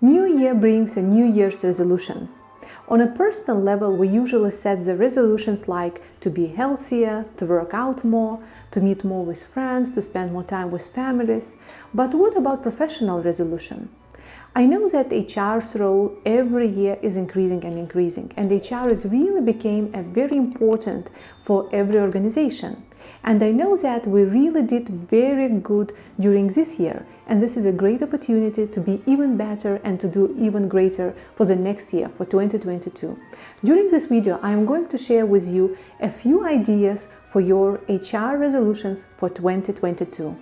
New year brings a New Year's resolutions. On a personal level, we usually set the resolutions like to be healthier, to work out more, to meet more with friends, to spend more time with families. But what about professional resolution? I know that HR's role every year is increasing, and HR is really became a very important for every organization. And I know that we really did very good during this year, and this is a great opportunity to be even better and to do even greater for the next year, for 2022. During this video, I am going to share with you a few ideas for your HR resolutions for 2022.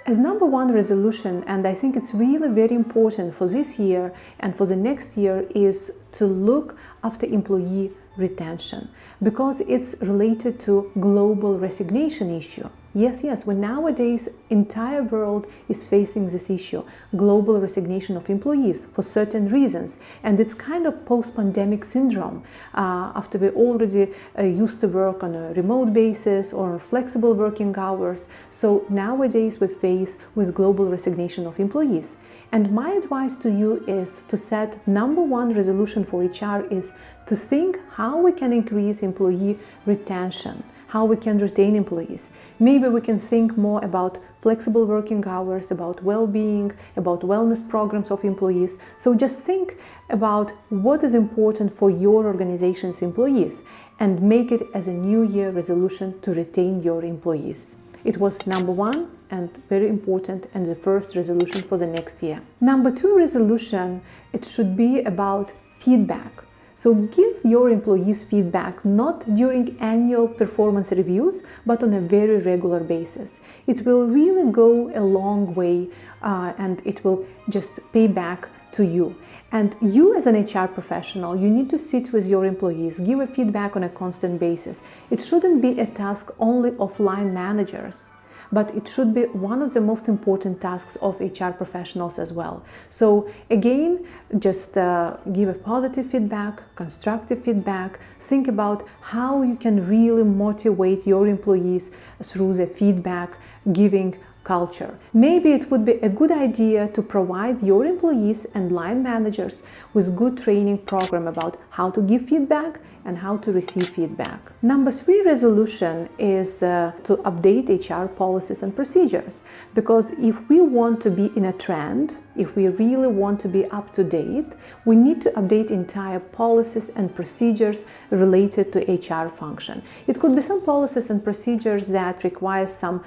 As number one resolution, and I think it's really very important for this year and for the next year, is to look after employee retention, because it's related to global resignation issue. Yes, when nowadays entire world is facing this issue, global resignation of employees for certain reasons, and it's kind of post-pandemic syndrome after we already used to work on a remote basis or flexible working hours. So nowadays we face with global resignation of employees. And my advice to you is to set number one resolution for HR is to think how we can increase employee retention, how we can retain employees. Maybe we can think more about flexible working hours, about well-being, about wellness programs of employees. So just think about what is important for your organization's employees and make it as a New Year resolution to retain your employees. It was number one and very important, and the first resolution for the next year. Number two resolution, it should be about feedback. So give your employees feedback not during annual performance reviews, but on a very regular basis. It will really go a long way and it will just pay back to you. And you as an HR professional, you need to sit with your employees, give a feedback on a constant basis. It shouldn't be a task only of line managers, but it should be one of the most important tasks of HR professionals as well. So again, just give a positive feedback, constructive feedback. Think about how you can really motivate your employees through the feedback giving culture. Maybe it would be a good idea to provide your employees and line managers with good training program about how to give feedback and how to receive feedback. Number three resolution is to update HR policies and procedures, because if we want to be in a trend, if we really want to be up to date, we need to update entire policies and procedures related to HR function. It could be some policies and procedures that require some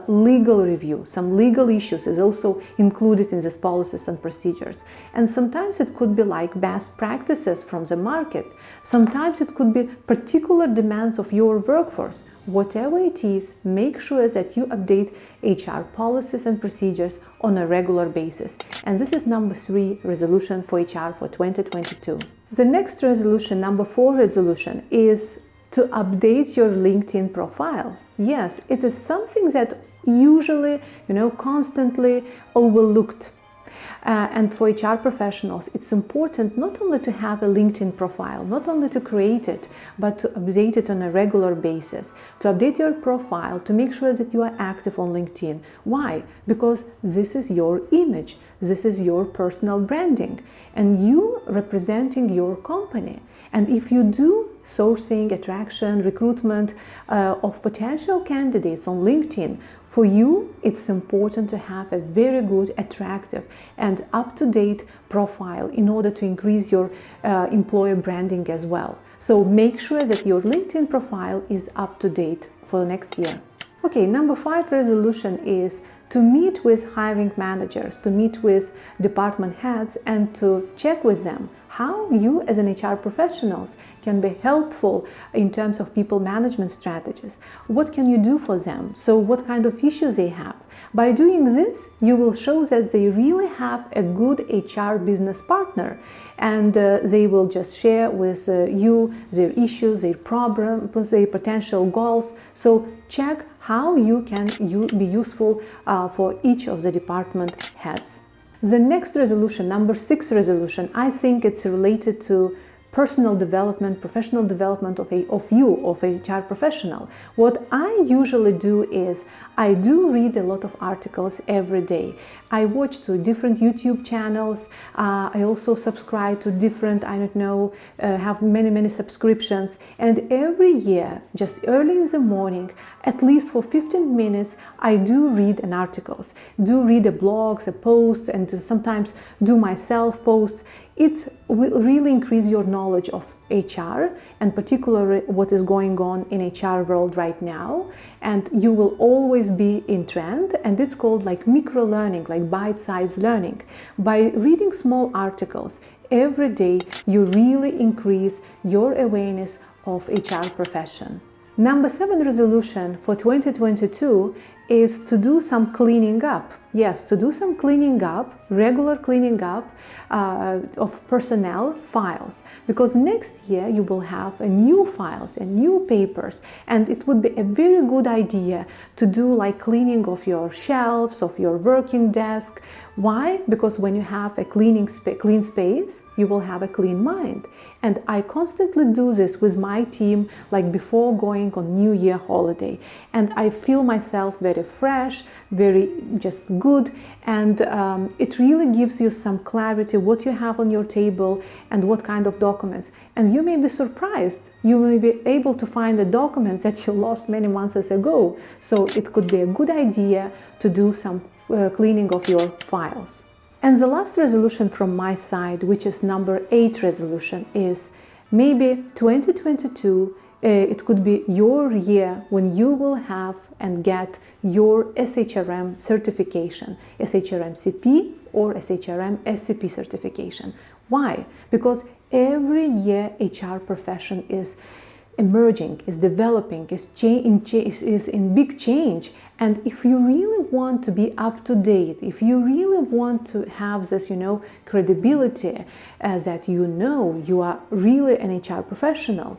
legal review, some legal issues is also included in these policies and procedures. And sometimes it could be like best practices from the market. Sometimes it could be particular demands of your workforce. Whatever it is, make sure that you update HR policies and procedures on a regular basis. And this is number three resolution for HR for 2022. The next resolution, number four resolution, is to update your LinkedIn profile. Yes, it is something that usually, constantly overlooked. And for HR professionals, it's important not only to have a LinkedIn profile, not only to create it, but to update it on a regular basis, to update your profile, to make sure that you are active on LinkedIn. Why? Because this is your image, this is your personal branding, and you representing your company. And if you do sourcing, attraction, recruitment of potential candidates on LinkedIn, for you, it's important to have a very good, attractive, and up-to-date profile in order to increase your employer branding as well. So make sure that your LinkedIn profile is up-to-date for next year. Okay, number five resolution is to meet with hiring managers, to meet with department heads, and to check with them how you as an HR professionals can be helpful in terms of people management strategies. What can you do for them? So what kind of issues they have? By doing this, you will show that they really have a good HR business partner, and they will just share with you their issues, their problems, their potential goals. So check how you can be useful for each of the department heads. The next resolution, number six resolution, I think it's related to personal development, professional development of HR professional. What I usually do is I do read a lot of articles every day. I watch to different YouTube channels. I also subscribe to different, have many subscriptions. And every year, just early in the morning, at least for 15 minutes, I do read an articles, do read the blogs, a posts, and sometimes do myself posts. It will really increase your knowledge of HR and particularly what is going on in HR world right now, and you will always be in trend, and it's called like micro learning, like bite-sized learning. By reading small articles every day, you really increase your awareness of HR profession. Number 7 resolution for 2022 is to do some cleaning up. Yes, to do some cleaning up, regular cleaning up of personnel files, because next year you will have new files and new papers, and it would be a very good idea to do like cleaning of your shelves, of your working desk. Why? Because when you have a clean space, you will have a clean mind. And I constantly do this with my team, like before going on New Year holiday. And I feel myself very fresh, very just good. And it really gives you some clarity what you have on your table and what kind of documents. And you may be surprised. You may be able to find the documents that you lost many months ago. So it could be a good idea to do some cleaning of your files. And the last resolution from my side, which is number 8 resolution, is maybe 2022, it could be your year when you will have and get your SHRM certification, SHRM CP or SHRM SCP certification. Why? Because every year HR profession is emerging, is developing, is in big change. And if you really want to be up to date, if you really want to have this, credibility that you are really an HR professional,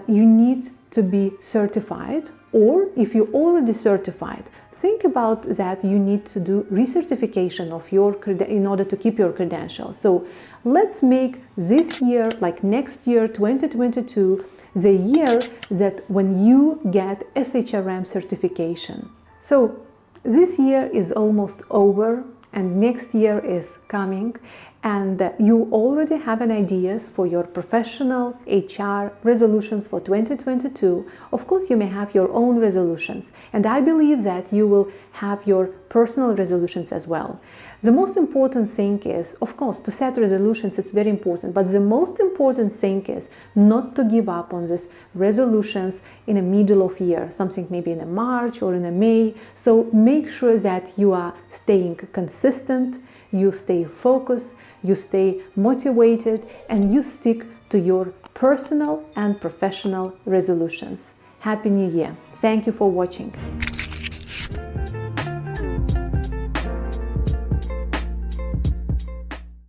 you need to be certified. Or if you're already certified, think about that you need to do recertification of your in order to keep your credentials. So let's make this year, like next year, 2022, the year that when you get SHRM certification. So this year is almost over and next year is coming, and you already have an ideas for your professional HR resolutions for 2022. Of course, you may have your own resolutions, and I believe that you will have your personal resolutions as well. The most important thing is, of course, to set resolutions, it's very important, but the most important thing is not to give up on these resolutions in the middle of year, something maybe in a March or in a May. So make sure that you are staying consistent, you stay focused, you stay motivated, and you stick to your personal and professional resolutions. Happy New Year! Thank you for watching.